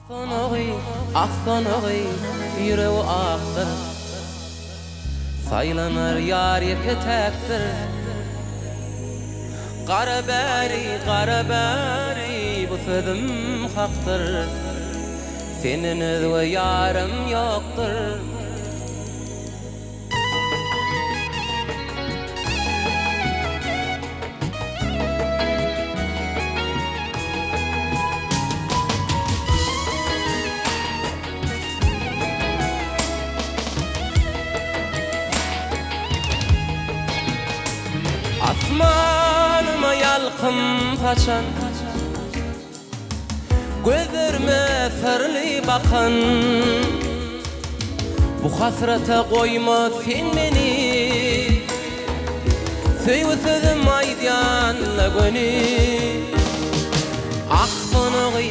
Ahfanıgı yüreği aktır, saylanır yar yeketektir. Kara beri bu sözüm haktır, senin özü yarım yoktur. Asmanıma yalkım saçan, gözlerime sarılı bakan, bu hasrete koyma sen beni, söyle sözüm aydanla gönül. Ahfanıgı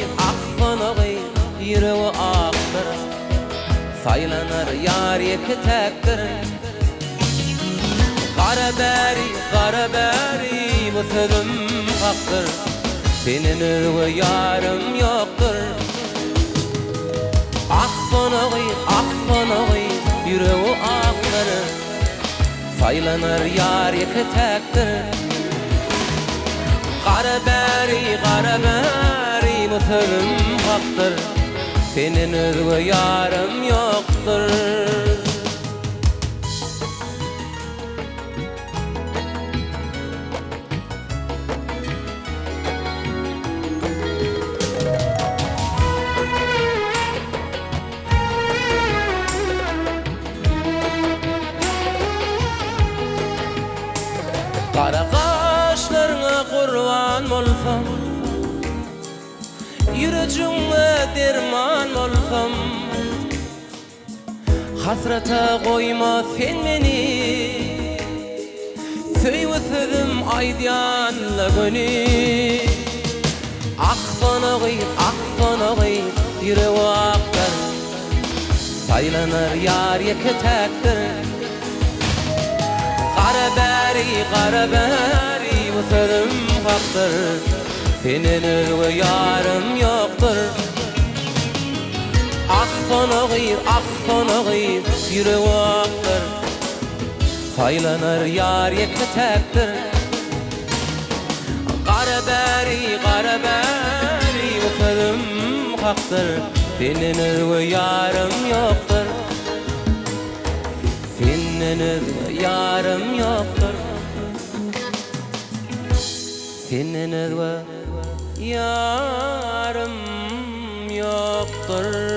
yüreği aktır, saylanır yar yeketektir. Kara beri bu sözüm haktır, senin özü yarım yoktur. Ahfanıgı yüreği aktır, saylanır yar yeketektir. Kara beri bu sözüm haktır, senin özü yarım yoktur. Kara kaşlarına kurban olsam, yüreğime derman olsam, hasrete koyma sen beni, söyle sözüm aydanla gönül. Ahfanıgı yüreği aktır, saylanır yar yeketektir. Kara beri bu sözüm haktır, senin özü yarım yoktur. Ahfanıgı yüreği aktır, saylanır yar yeketektir. Kara beri bu sözüm haktır, senin özü yarım yoktur. Senin özü yarım yoktur, senin özü yarım yoktur.